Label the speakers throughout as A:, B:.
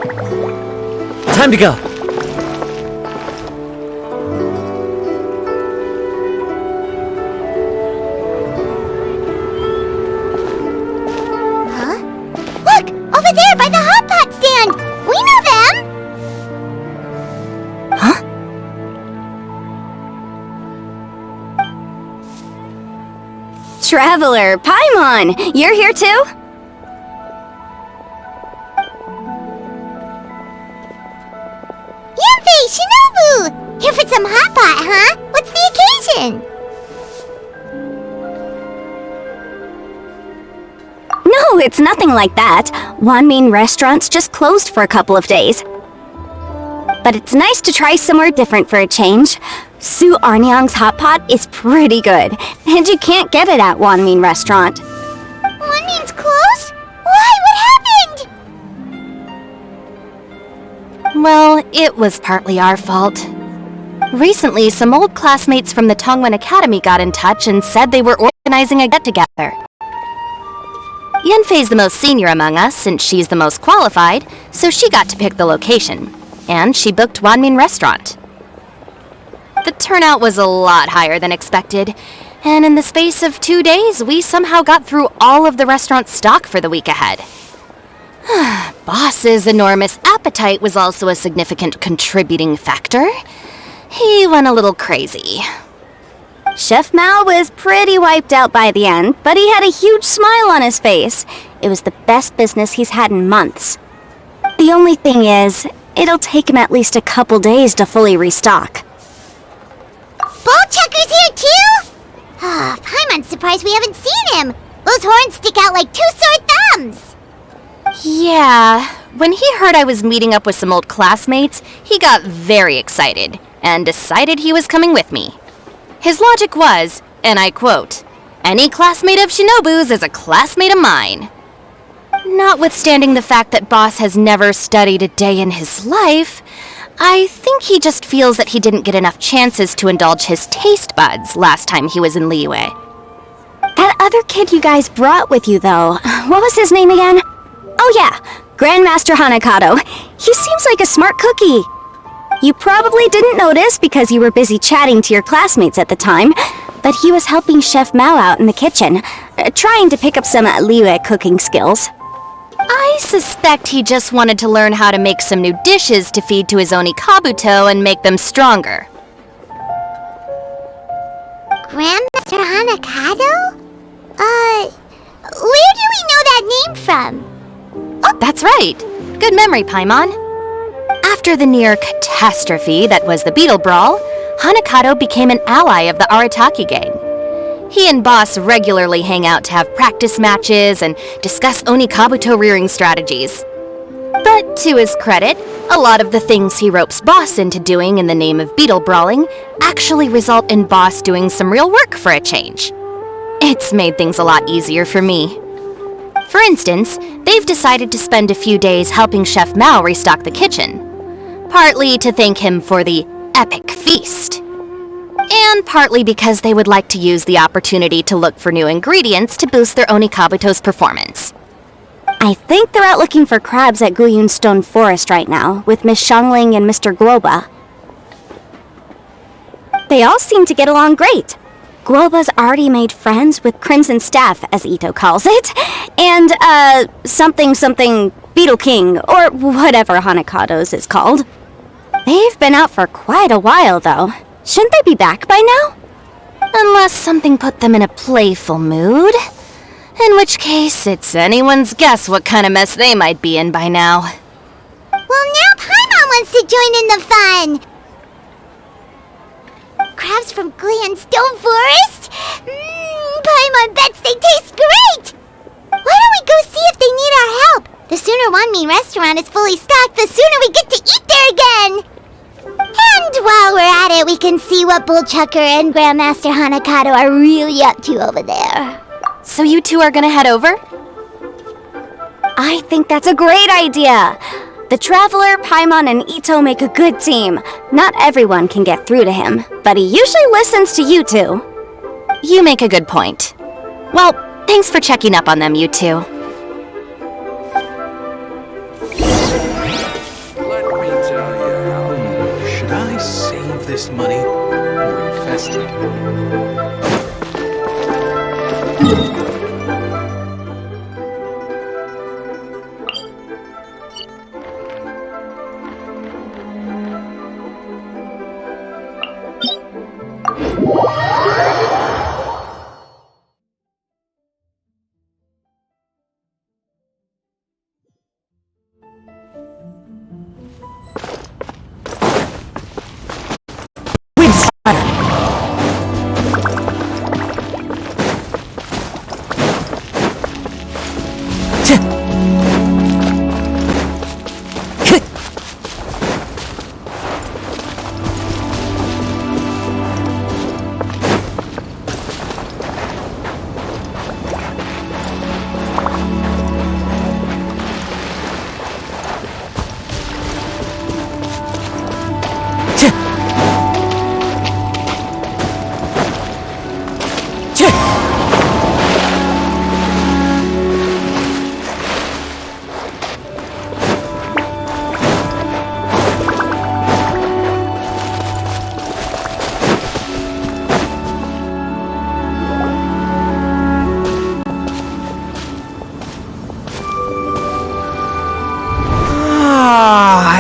A: Time to go.
B: Huh? Look! Over there by the hot pot stand! We know them!
C: Huh? Traveler, Paimon! You're here too?
B: Yanfei, Shinobu! Here for some hot pot, huh? What's the occasion?
C: No, it's nothing like that. Wanmin restaurant's just closed for a couple of days. But it's nice to try somewhere different for a change. Su Arnyang's hot pot is pretty good, and you can't get it at Wanmin restaurant.
B: Wanmin's closed? Why? What happened?
D: Well, it was partly our fault. Recently, some old classmates from the Tongwen Academy got in touch and said they were organizing a get-together. Yanfei's the most senior among us, since she's the most qualified, so she got to pick the location. And she booked Wanmin Restaurant. The turnout was a lot higher than expected, and in the space of 2 days, we somehow got through all of the restaurant's stock for the week ahead. Boss's enormous appetite was also a significant contributing factor. He went a little crazy.
C: Chef Mao was pretty wiped out by the end, but he had a huge smile on his face. It was the best business he's had in months. The only thing is, it'll take him at least a couple days to fully restock.
B: Bullchucker's here too? Paimon's surprised we haven't seen him. Those horns stick out like two sore thumbs.
D: Yeah, when he heard I was meeting up with some old classmates, he got very excited and decided he was coming with me. His logic was, and I quote, "Any classmate of Shinobu's is a classmate of mine." Notwithstanding the fact that Boss has never studied a day in his life, I think he just feels that he didn't get enough chances to indulge his taste buds last time he was in Liyue.
C: That other kid you guys brought with you, though, what was his name again? Oh yeah, Grandmaster Hanakado. He seems like a smart cookie. You probably didn't notice because you were busy chatting to your classmates at the time, but he was helping Chef Mao out in the kitchen, trying to pick up some Liyue cooking skills.
D: I suspect he just wanted to learn how to make some new dishes to feed to his Oni Kabuto and make them stronger.
B: Grandmaster Hanakado? Where do we know that name from?
D: Oh, that's right. Good memory, Paimon. After the near catastrophe that was the Beetle Brawl, Hanakado became an ally of the Arataki gang. He and Boss regularly hang out to have practice matches and discuss Oni Kabuto rearing strategies. But to his credit, a lot of the things he ropes Boss into doing in the name of Beetle Brawling actually result in Boss doing some real work for a change. It's made things a lot easier for me. For instance, they've decided to spend a few days helping Chef Mao restock the kitchen, partly to thank him for the epic feast, and partly because they would like to use the opportunity to look for new ingredients to boost their Oni Kabuto's performance.
C: I think they're out looking for crabs at Guyun Stone Forest right now, with Miss Shangling and Mr. Guoba. They all seem to get along great. Guoba's already made friends with Crimson Staff, as Ito calls it, and, something Beetle King, or whatever Hanakado's is called. They've been out for quite a while, though. Shouldn't they be back by now?
D: Unless something put them in a playful mood. In which case, it's anyone's guess what kind of mess they might be in by now.
B: Well, now Paimon wants to join in the fun! Crabs from Guyun Stone Forest? Paimon bets they taste great! Why don't we go see if they need our help? The sooner Wanmin restaurant is fully stocked, the sooner we get to eat there again! And while we're at it, we can see what Bullchucker and Grandmaster Hanakado are really up to over there.
D: So you two are gonna head over?
C: I think that's a great idea! The Traveler, Paimon, and Ito make a good team. Not everyone can get through to him, but he usually listens to you two.
D: You make a good point. Well, thanks for checking up on them, you two.
A: Should I save this money or invest it?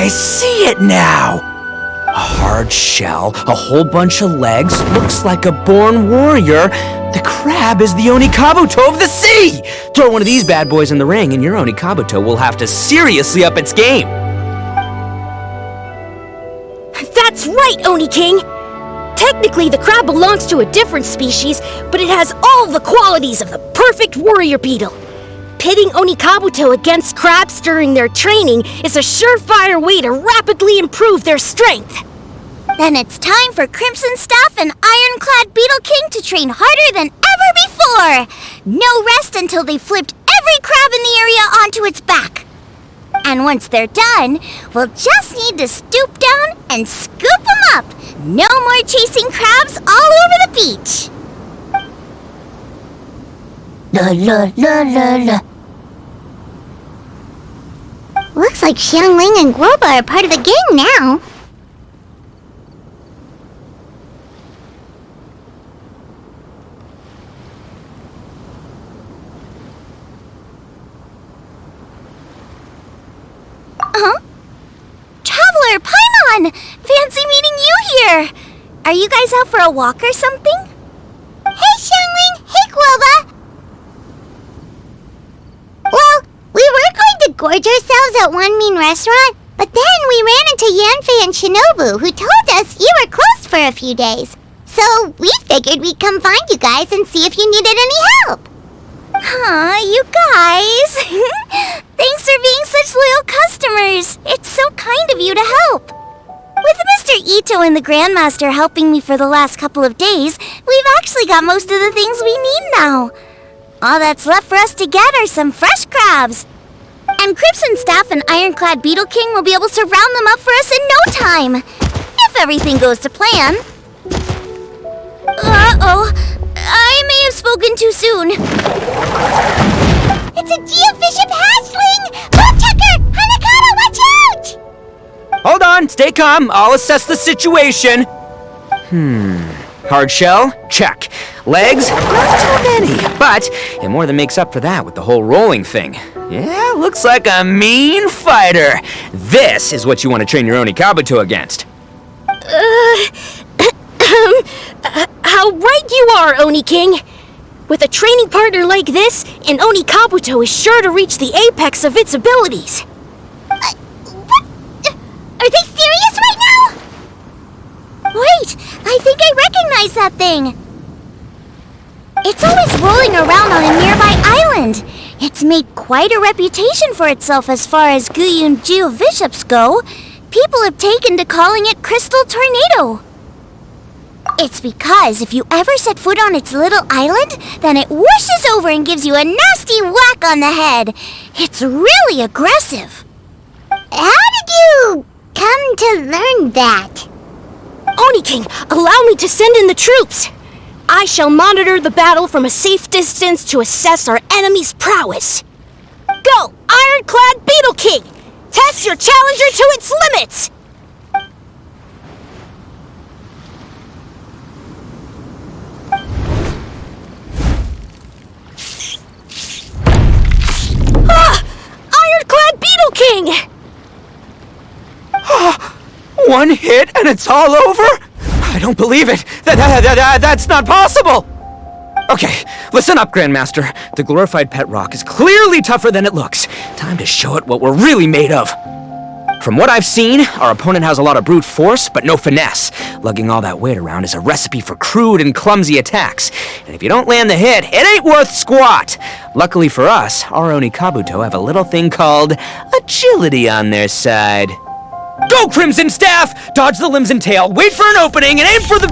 E: I see it now! A hard shell, a whole bunch of legs, looks like a born warrior. The crab is the Onikabuto of the sea! Throw one of these bad boys in the ring and your Onikabuto will have to seriously up its game.
C: That's right, Oni King! Technically, the crab belongs to a different species, but it has all the qualities of the perfect warrior beetle. Pitting Onikabuto against crabs during their training is a surefire way to rapidly improve their strength.
B: Then it's time for Crimson Staff and Ironclad Beetle King to train harder than ever before! No rest until they've flipped every crab in the area onto its back. And once they're done, we'll just need to stoop down and scoop them up! No more chasing crabs all over the beach! La la la la la. Looks like Xiangling and Guoba are part of the gang now. Huh? Traveler, Paimon! Fancy meeting you here! Are you guys out for a walk or something? Hey, Xiangling! Hey, Guoba! Well, we were going to gorge ourselves at one mean restaurant, but then we ran into Yanfei and Shinobu, who told us you were closed for a few days. So we figured we'd come find you guys and see if you needed any help. Aw, you guys! Thanks for being such loyal customers. It's so kind of you to help. With Mr. Ito and the Grandmaster helping me for the last couple of days, we've actually got most of the things we need now. All that's left for us to get are some fresh crabs. And Crimson Staff and Ironclad Beetle King will be able to round them up for us in no time. If everything goes to plan. Uh-oh. I may have spoken too soon. It's a geofiship hatchling! Woodchucker! Hanakata, watch out!
E: Hold on, stay calm, I'll assess the situation. Hard shell? Check. Legs? Not too many, but it more than makes up for that with the whole rolling thing. Yeah, looks like a mean fighter. This is what you want to train your Onikabuto against.
C: How right you are, Oni King! With a training partner like this, an Onikabuto is sure to reach the apex of its abilities.
B: What? Are they serious right now? Wait, I think I recognize that thing. It's always rolling around on a nearby island. It's made quite a reputation for itself as far as Guyun geoviships go. People have taken to calling it Crystal Tornado. It's because if you ever set foot on its little island, then it whooshes over and gives you a nasty whack on the head. It's really aggressive. How did you come to learn that?
C: Oni King, allow me to send in the troops. I shall monitor the battle from a safe distance to assess our enemy's prowess. Go, Ironclad Beetle King! Test your challenger to its limits!
E: One hit and it's all over? I don't believe it. That's not possible. Okay, listen up, Grandmaster. The glorified pet rock is clearly tougher than it looks. Time to show it what we're really made of. From what I've seen, our opponent has a lot of brute force, but no finesse. Lugging all that weight around is a recipe for crude and clumsy attacks. And if you don't land the hit, it ain't worth squat. Luckily for us, our Onikabuto have a little thing called agility on their side. Go, Crimson Staff! Dodge the limbs and tail, wait for an opening, and aim for the...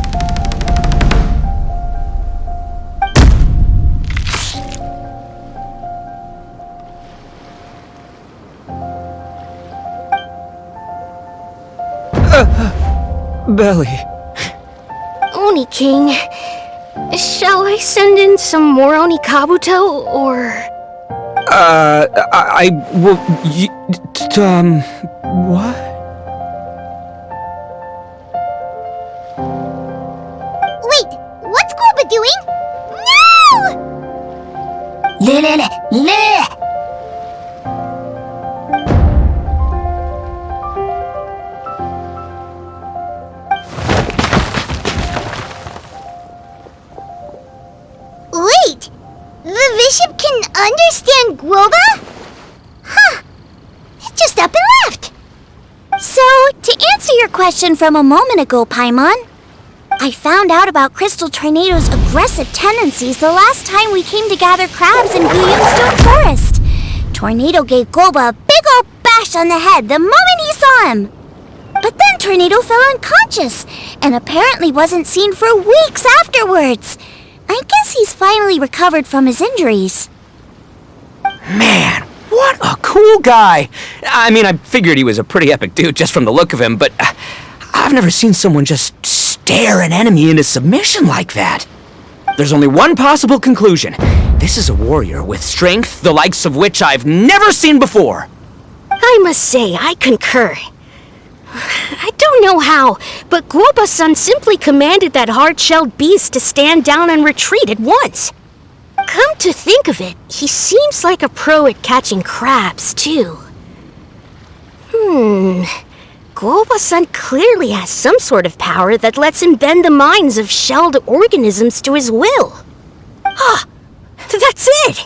E: Belly.
C: Oni King, shall I send in some more Onikabuto, or...?
E: I will... what?
B: Wait, what's Golba doing? No! Wait! The bishop can understand Guoba? Huh. It just up and left.
C: So, to answer your question from a moment ago, Paimon, I found out about Crystal Tornado's aggressive tendencies the last time we came to gather crabs in Stone Forest. Tornado gave Golba a big old bash on the head the moment he saw him. But then Tornado fell unconscious and apparently wasn't seen for weeks afterwards. I guess he's finally recovered from his injuries.
E: Man, what a cool guy! I mean, I figured he was a pretty epic dude just from the look of him, but I've never seen someone just stare an enemy into submission like that. There's only one possible conclusion. This is a warrior with strength the likes of which I've never seen before.
C: I must say, I concur. I don't know how, but Guoba-san simply commanded that hard-shelled beast to stand down and retreat at once. Come to think of it, he seems like a pro at catching crabs, too. Guoba-san clearly has some sort of power that lets him bend the minds of shelled organisms to his will. Ah, that's it!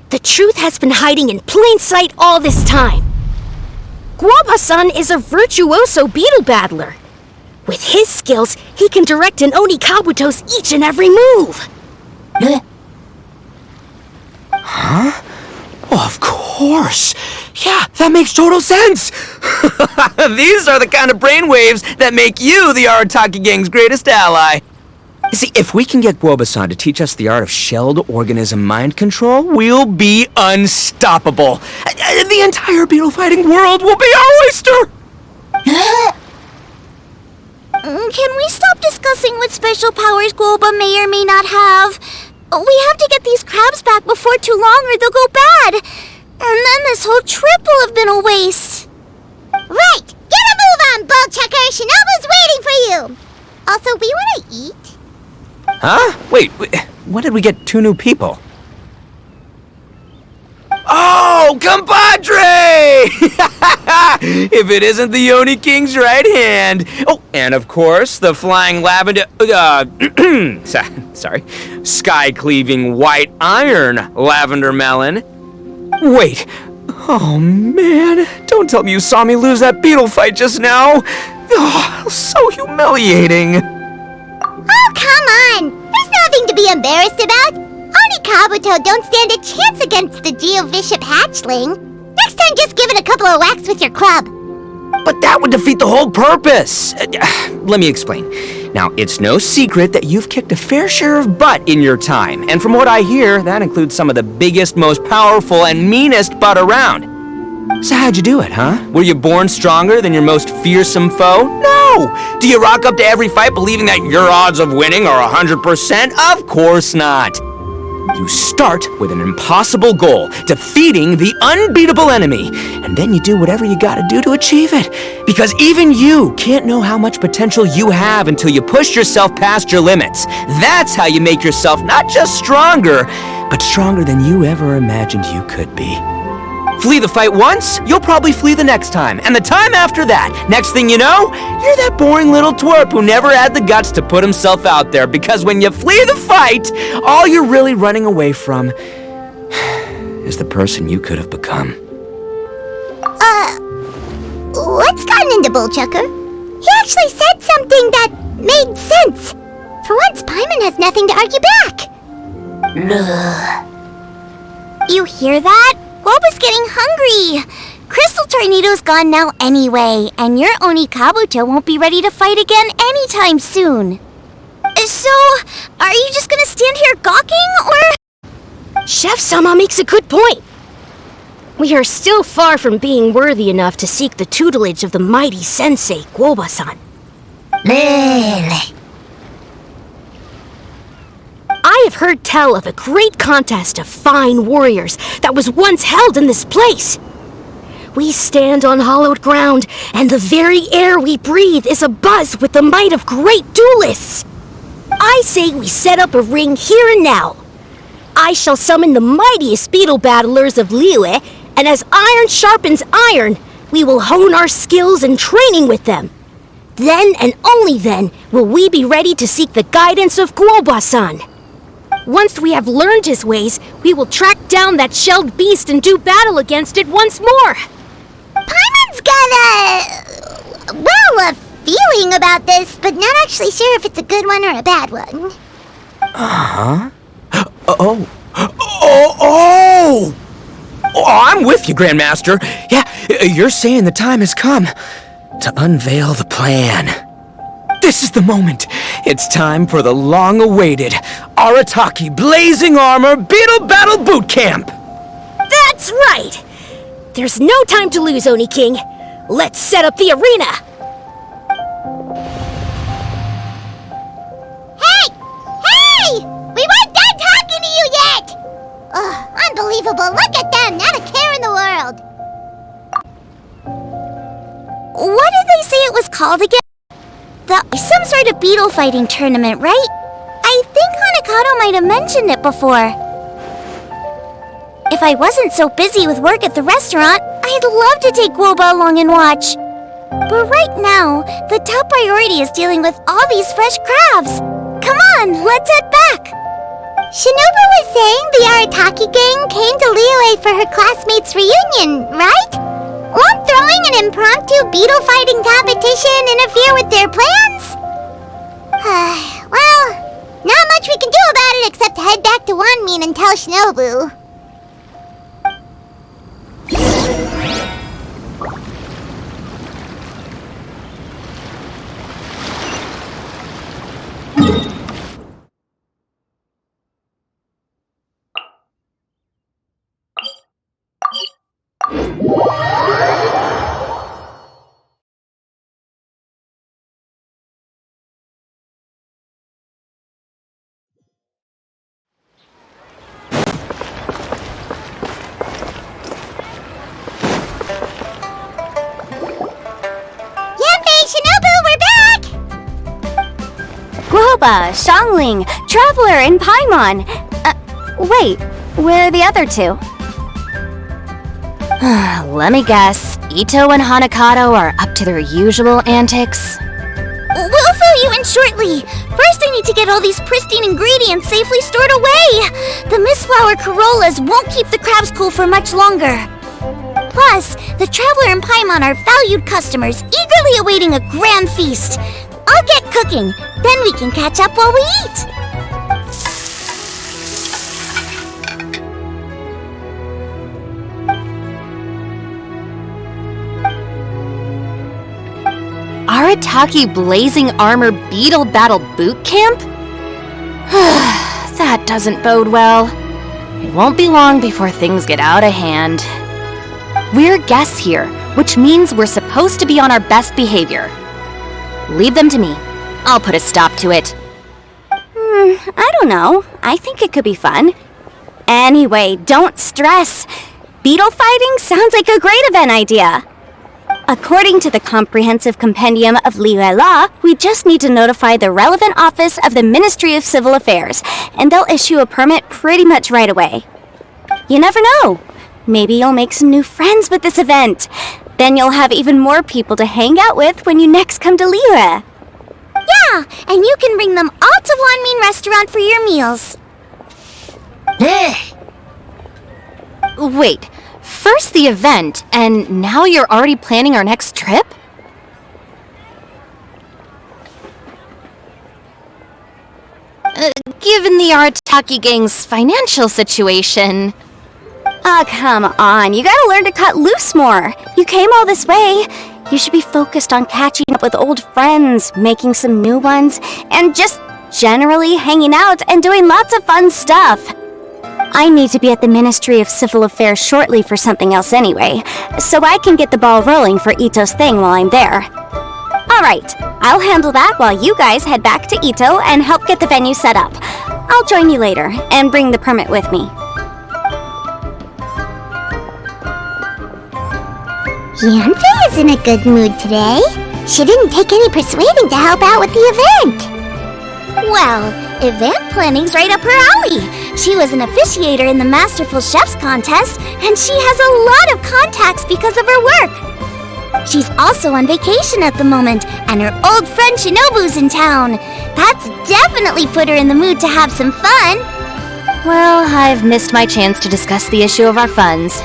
C: The truth has been hiding in plain sight all this time. Guoba-san is a virtuoso beetle battler. With his skills, he can direct an Onikabuto's each and every move.
E: Huh? Oh, of course. Yeah, that makes total sense. These are the kind of brainwaves that make you the Arataki Gang's greatest ally. You see, if we can get Guoba-san to teach us the art of shelled organism mind control, we'll be unstoppable. The entire beetle fighting world will be our oyster!
B: Can we stop discussing what special powers Guoba may or may not have? We have to get these crabs back before too long or they'll go bad. And then this whole trip will have been a waste. Right! Get a move on, Bullchucker! Shinobu's waiting for you! Also, we want to eat?
E: Huh? Wait, when did we get 2 new people? Oh, compadre! If it isn't the Oni King's right hand. Oh, and of course, the flying lavender... sorry. Sky-cleaving white iron lavender melon. Wait. Oh, man. Don't tell me you saw me lose that beetle fight just now. Oh, so humiliating.
B: Oh, come on! There's nothing to be embarrassed about. Onikabuto don't stand a chance against the Geovishap hatchling. Next time, just give it a couple of whacks with your club.
E: But that would defeat the whole purpose. Let me explain. Now, it's no secret that you've kicked a fair share of butt in your time. And from what I hear, that includes some of the biggest, most powerful, and meanest butt around. So how'd you do it, huh? Were you born stronger than your most fearsome foe? No! Do you rock up to every fight believing that your odds of winning are 100%? Of course not. You start with an impossible goal, defeating the unbeatable enemy, and then you do whatever you gotta do to achieve it. Because even you can't know how much potential you have until you push yourself past your limits. That's how you make yourself not just stronger, but stronger than you ever imagined you could be. Flee the fight once, you'll probably flee the next time, and the time after that. Next thing you know, you're that boring little twerp who never had the guts to put himself out there, because when you flee the fight, all you're really running away from is the person you could have become.
B: What's gotten into Bullchucker? He actually said something that made sense. For once, Paimon has nothing to argue back. You hear that? Woba's getting hungry. Crystal Tornado's gone now anyway, and your Oni Kabuto won't be ready to fight again anytime soon. So, are you just gonna stand here gawking, or...?
F: Chef-sama makes a good point. We are still far from being worthy enough to seek the tutelage of the mighty sensei, Guoba-san. I have heard tell of a great contest of fine warriors that was once held in this place. We stand on hallowed ground, and the very air we breathe is abuzz with the might of great duelists. I say we set up a ring here and now. I shall summon the mightiest beetle battlers of Liyue, and as iron sharpens iron, we will hone our skills and training with them. Then and only then will we be ready to seek the guidance of Guoba-san. Once we have learned his ways, we will track down that shelled beast and do battle against it once more.
B: Paimon's got a feeling about this, but not actually sure if it's a good one or a bad one.
E: Oh, I'm with you, Grandmaster. Yeah, you're saying the time has come to unveil the plan. This is the moment. It's time for the long-awaited Arataki Blazing Armor Beetle Battle Boot Camp.
F: That's right! There's no time to lose, Oni King. Let's set up the arena!
B: Hey! We weren't done talking to you yet! Ugh, unbelievable. Look at them. Not a care in the world. What did they say it was called again? Some sort of beetle fighting tournament, right? I think Hanakato might have mentioned it before. If I wasn't so busy with work at the restaurant, I'd love to take Guoba along and watch. But right now, the top priority is dealing with all these fresh crabs. Come on, let's head back. Shinobu was saying the Arataki gang came to Liyue for her classmates' reunion, right? Won't throwing an impromptu beetle fighting competition interfere with their plans? Well, not much we can do about it except head back to Wanmin and tell Shinobu.
C: Guoba, Xiangling, Traveler, and Paimon. Wait, where are the other two?
D: Let me guess. Ito and Hanakato are up to their usual antics?
B: We'll fill you in shortly. First, I need to get all these pristine ingredients safely stored away. The mistflower corollas won't keep the crabs cool for much longer. Plus, the Traveler and Paimon are valued customers, eagerly awaiting a grand feast. I'll get cooking, then we can catch up while we eat.
D: Arataki Blazing Armor Beetle Battle Boot Camp? That doesn't bode well. It won't be long before things get out of hand. We're guests here, which means we're supposed to be on our best behavior. Leave them to me. I'll put a stop to it.
C: I don't know. I think it could be fun. Anyway, don't stress. Beetle fighting sounds like a great event idea. According to the Comprehensive Compendium of Liyue Law, we just need to notify the relevant office of the Ministry of Civil Affairs, and they'll issue a permit pretty much right away. You never know. Maybe you'll make some new friends with this event. Then you'll have even more people to hang out with when you next come to Lyra.
B: Yeah, and you can bring them all to One Mean Restaurant for your meals.
D: Wait, first the event, and now you're already planning our next trip? Given the Arataki gang's financial situation...
C: Ah, come on. You gotta learn to cut loose more. You came all this way. You should be focused on catching up with old friends, making some new ones, and just generally hanging out and doing lots of fun stuff. I need to be at the Ministry of Civil Affairs shortly for something else anyway, so I can get the ball rolling for Ito's thing while I'm there. Alright, I'll handle that while you guys head back to Ito and help get the venue set up. I'll join you later and bring the permit with me.
B: Yanfei is in a good mood today. She didn't take any persuading to help out with the event. Well, event planning's right up her alley. She was an officiator in the Masterful Chefs contest, and she has a lot of contacts because of her work. She's also on vacation at the moment, and her old friend Shinobu's in town. That's definitely put her in the mood to have some fun.
D: Well, I've missed my chance to discuss the issue of our funds.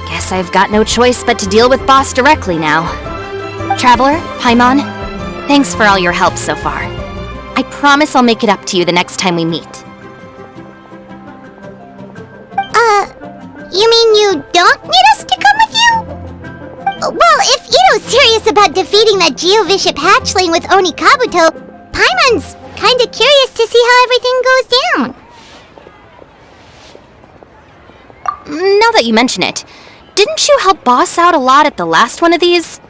D: Guess I've got no choice but to deal with Boss directly now. Traveler, Paimon, thanks for all your help so far. I promise I'll make it up to you the next time we meet.
B: You mean you don't need us to come with you? Well, if Ito's serious about defeating that Geovishap hatchling with Oni Kabuto, Paimon's kinda curious to see how everything goes down.
D: Now that you mention it, didn't you help Boss out a lot at the last one of these?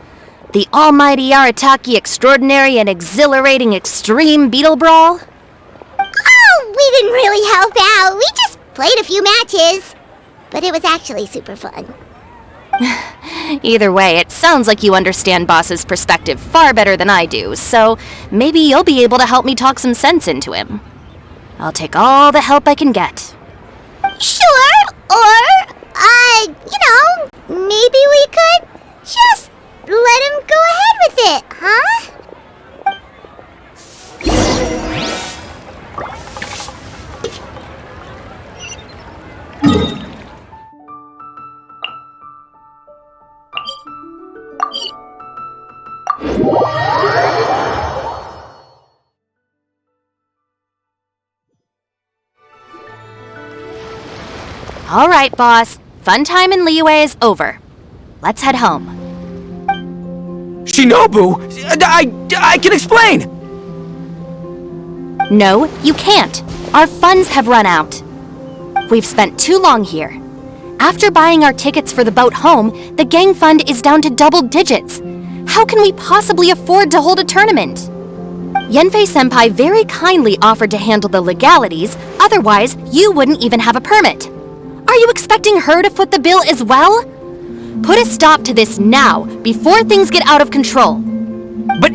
D: The almighty Arataki extraordinary and exhilarating extreme Beetle Brawl?
B: Oh, we didn't really help out. We just played a few matches. But it was actually super fun.
D: Either way, it sounds like you understand Boss's perspective far better than I do, so maybe you'll be able to help me talk some sense into him. I'll take all the help I can get.
B: Sure, or, maybe we could just let him go ahead with it, huh?
D: All right, Boss. Fun time in Liyue is over. Let's head home.
E: Shinobu! I can explain!
D: No, you can't. Our funds have run out. We've spent too long here. After buying our tickets for the boat home, the gang fund is down to double digits. How can we possibly afford to hold a tournament? Yanfei-senpai very kindly offered to handle the legalities, otherwise you wouldn't even have a permit. Are you expecting her to foot the bill as well? Put a stop to this now, before things get out of control.
E: But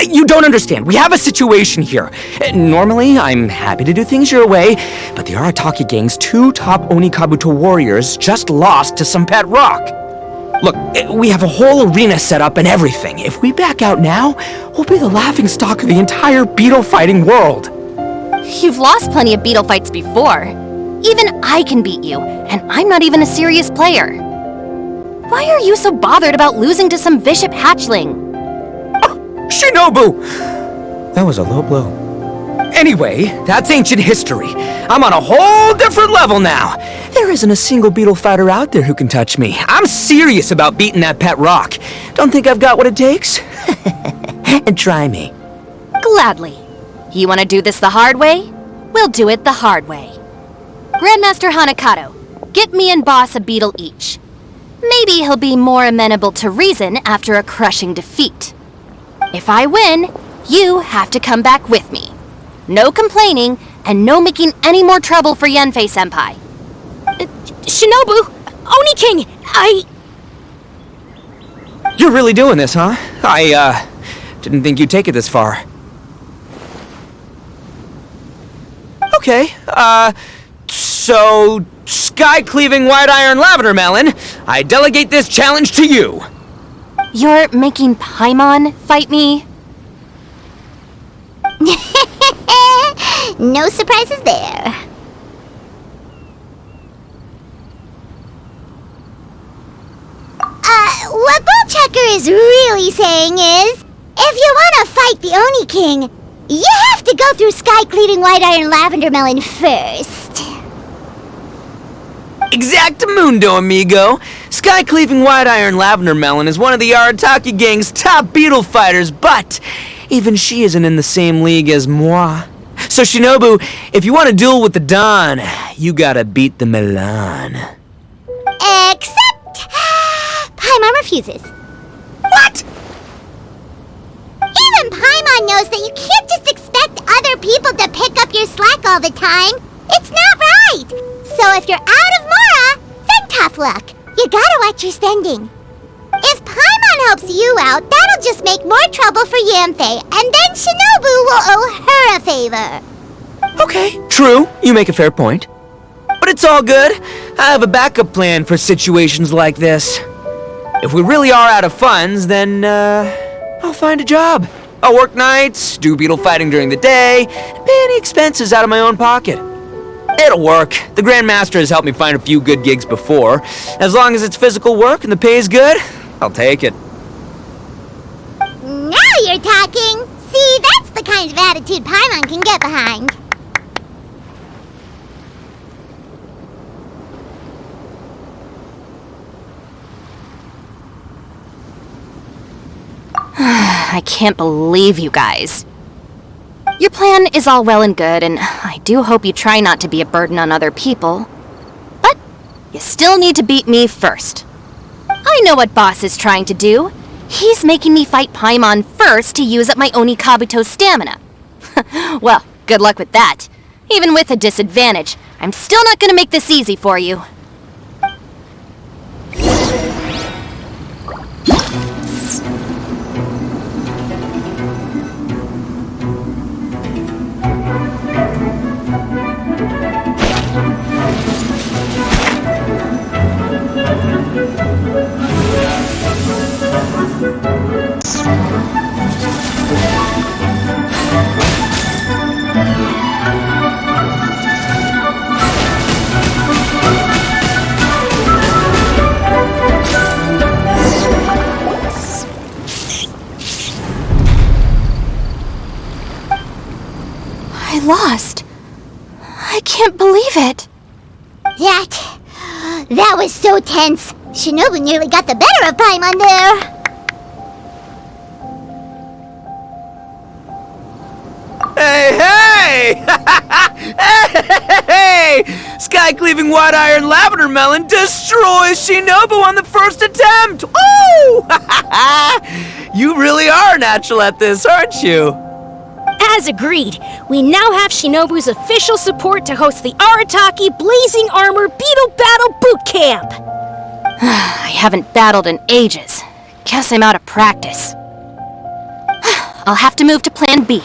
E: you don't understand. We have a situation here. Normally, I'm happy to do things your way, but the Arataki gang's 2 top Oni Kabuto warriors just lost to some pet rock. Look, we have a whole arena set up and everything. If we back out now, we'll be the laughingstock of the entire beetle fighting world.
D: You've lost plenty of beetle fights before. Even I can beat you, and I'm not even a serious player. Why are you so bothered about losing to some Bishop hatchling?
E: Shinobu! That was a low blow. Anyway, that's ancient history. I'm on a whole different level now. There isn't a single beetle fighter out there who can touch me. I'm serious about beating that pet rock. Don't think I've got what it takes? And try me.
D: Gladly. You want to do this the hard way? We'll do it the hard way. Grandmaster Hanakato, get me and Boss a beetle each. Maybe he'll be more amenable to reason after a crushing defeat. If I win, you have to come back with me. No complaining, and no making any more trouble for Yanfei-senpai.
F: Shinobu! Oni King!
E: You're really doing this, huh? I didn't think you'd take it this far. Okay, So, sky-cleaving white iron lavender melon, I delegate this challenge to you.
D: You're making Paimon fight me?
B: No surprises there. What Bullchecker is really saying is, if you want to fight the Oni King, you have to go through sky-cleaving white iron lavender melon first.
E: Exactamundo, amigo. Sky-cleaving white iron lavender melon is one of the Arataki gang's top Beetle fighters, but even she isn't in the same league as moi. So Shinobu, if you want to duel with the Don, you gotta beat the Milan.
B: Except... Paimon refuses.
E: What?
B: Even Paimon knows that you can't just expect other people to pick up your slack all the time. It's not right. So if you're out of Mora, then tough luck. You gotta watch your spending. If Paimon helps you out, that'll just make more trouble for Yanfei, and then Shinobu will owe her a favor.
E: Okay, true. You make a fair point. But it's all good. I have a backup plan for situations like this. If we really are out of funds, then, I'll find a job. I'll work nights, do beetle fighting during the day, and pay any expenses out of my own pocket. It'll work. The Grandmaster has helped me find a few good gigs before. As long as it's physical work and the pay is good, I'll take it.
B: Now you're talking. See, that's the kind of attitude Paimon can get behind.
D: I can't believe you guys. Your plan is all well and good, and I do hope you try not to be a burden on other people. But you still need to beat me first. I know what Boss is trying to do. He's making me fight Paimon first to use up my Oni Kabuto's stamina. Well, good luck with that. Even with a disadvantage, I'm still not gonna make this easy for you. I lost. I can't believe it.
B: That was so tense. Shinobu nearly got the better of Paimon there.
E: Hey! Hey! Sky-cleaving white iron lavender melon destroys Shinobu on the first attempt! Woo! You really are natural at this, aren't you?
F: As agreed, we now have Shinobu's official support to host the Arataki Blazing Armor Beetle Battle Boot Camp.
D: I haven't battled in ages. Guess I'm out of practice. I'll have to move to Plan B.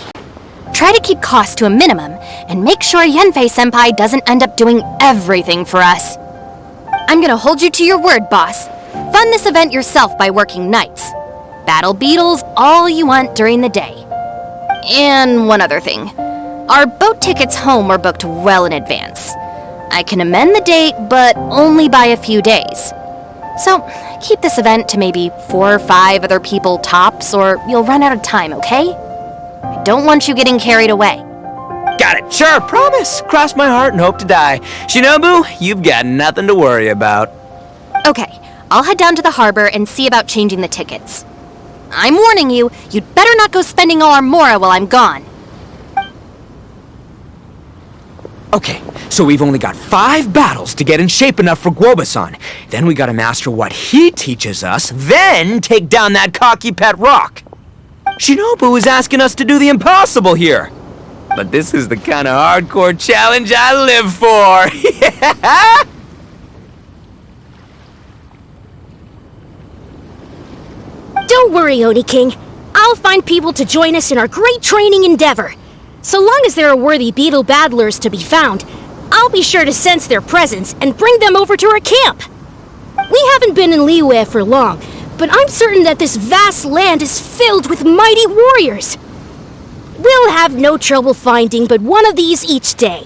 D: Try to keep costs to a minimum, and make sure Yanfei-senpai doesn't end up doing everything for us. I'm gonna hold you to your word, boss. Fund this event yourself by working nights. Battle beetles all you want during the day. And one other thing. Our boat tickets home were booked well in advance. I can amend the date, but only by a few days. So, keep this event to maybe 4 or 5 other people tops, or you'll run out of time, okay? I don't want you getting carried away.
E: Got it, sure, promise. Cross my heart and hope to die. Shinobu, you've got nothing to worry about.
D: Okay, I'll head down to the harbor and see about changing the tickets. I'm warning you, you'd better not go spending all our mora while I'm gone.
E: Okay, so we've only got 5 battles to get in shape enough for Guoba-san. Then we gotta master what he teaches us, then take down that cocky pet rock. Shinobu is asking us to do the impossible here. But this is the kind of hardcore challenge I live for. Yeah!
F: Don't worry, Oni King. I'll find people to join us in our great training endeavor. So long as there are worthy beetle battlers to be found, I'll be sure to sense their presence and bring them over to our camp. We haven't been in Liyue for long, but I'm certain that this vast land is filled with mighty warriors. We'll have no trouble finding but one of these each day.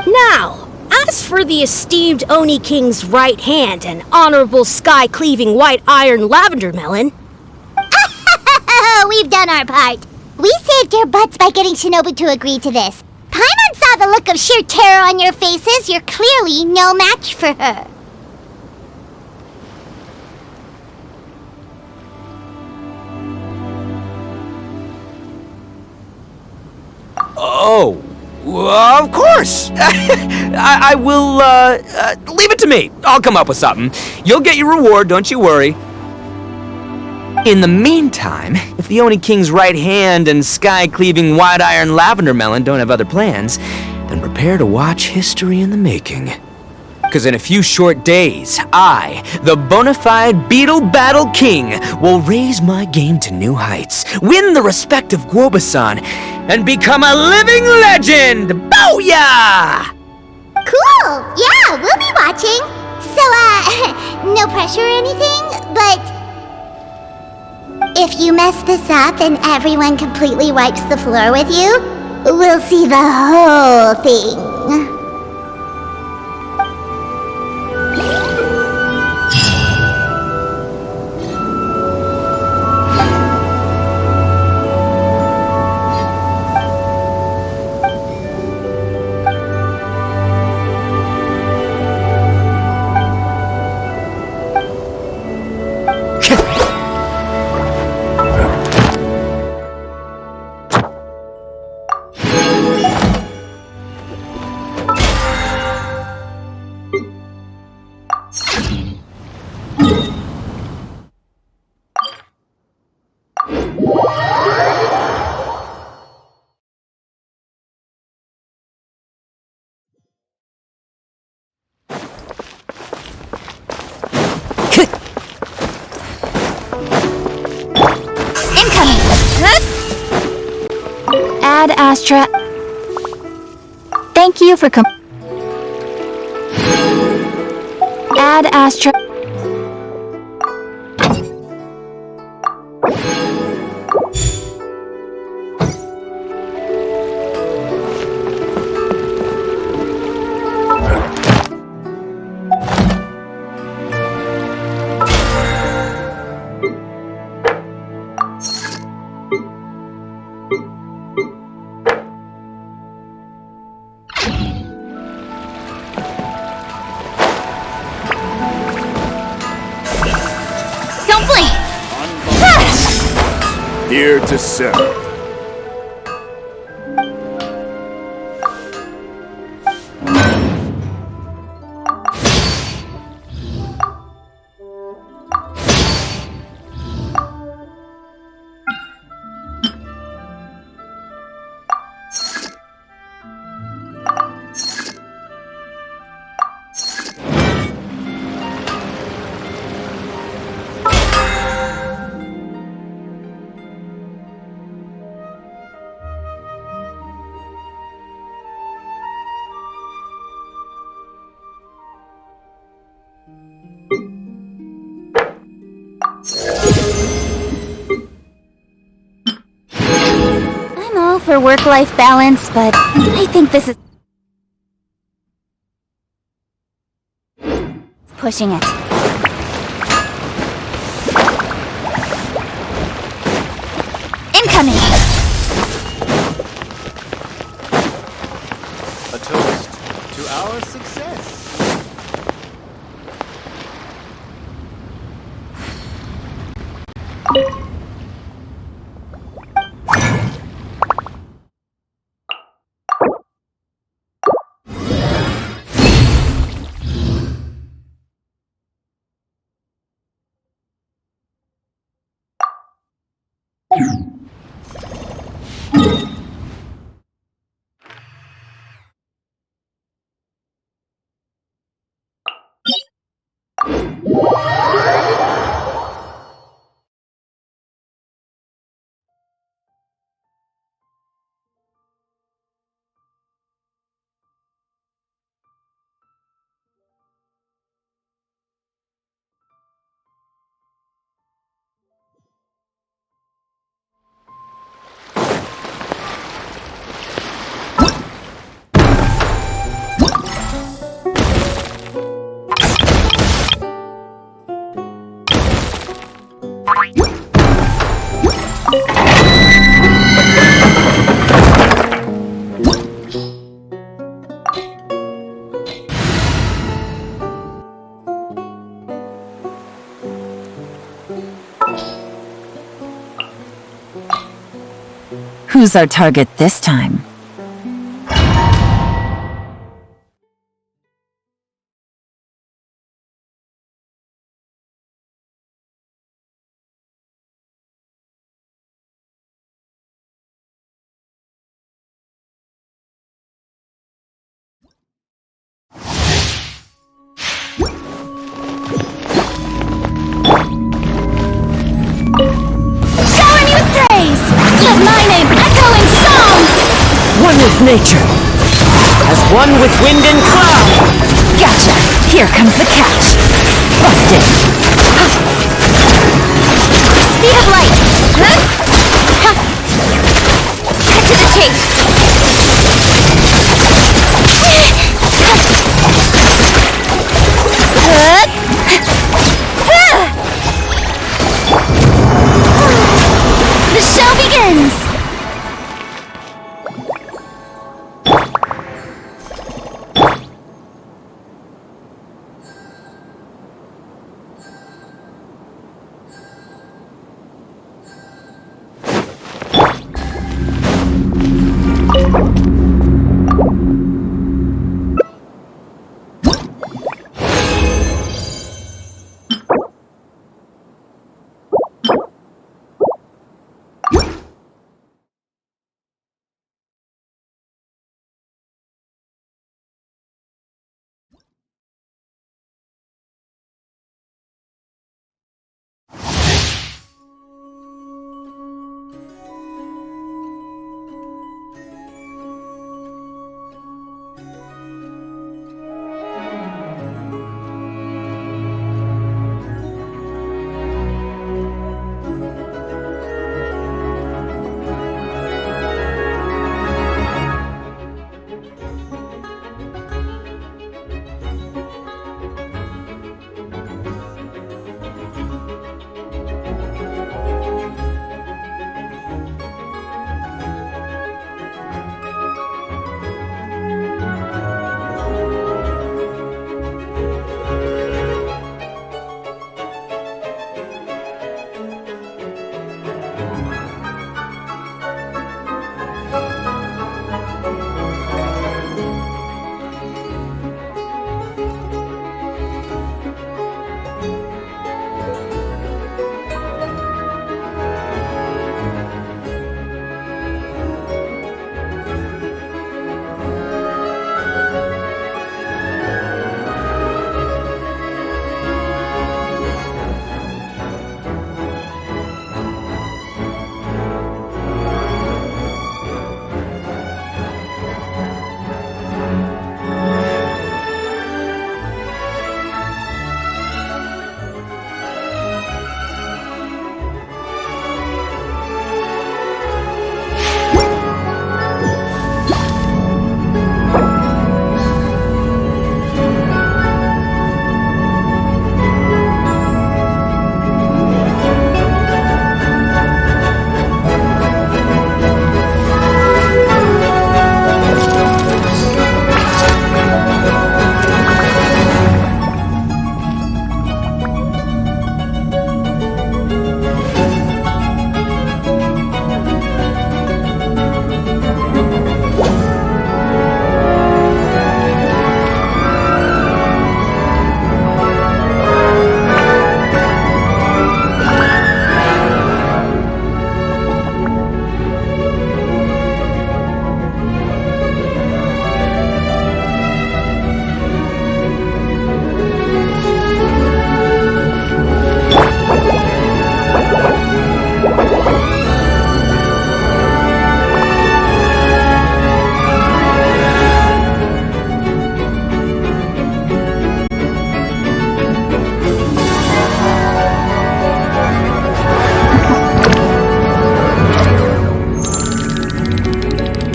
F: Now, as for the esteemed Oni King's right hand and honorable sky-cleaving white iron lavender melon...
B: We've done our part. We saved your butts by getting Shinobu to agree to this. Paimon saw the look of sheer terror on your faces. You're clearly no match for her.
E: Oh, well, of course. I will, leave it to me. I'll come up with something. You'll get your reward, don't you worry. In the meantime, if the Oni King's right hand and sky-cleaving wide iron lavender melon don't have other plans, then prepare to watch history in the making. Because in a few short days, I, the bona fide Beetle Battle King, will raise my game to new heights, win the respect of Guoba-san, and become a living legend! Booyah!
B: Cool! Yeah, we'll be watching. So, no pressure or anything, but... if you mess this up and everyone completely wipes the floor with you, we'll see the whole thing.
C: Ad Astra. Thank you for Ad Astra.
G: Here to serve.
C: I'm all for work-life balance, but I think this is pushing it. Incoming!
A: A toast to our success.
H: Who's our target this time?
C: Shower me with praise! Let my name echo in song!
H: One with nature, as one with wind and cloud! Gotcha! Here comes the catch! Busted!
C: Speed of light!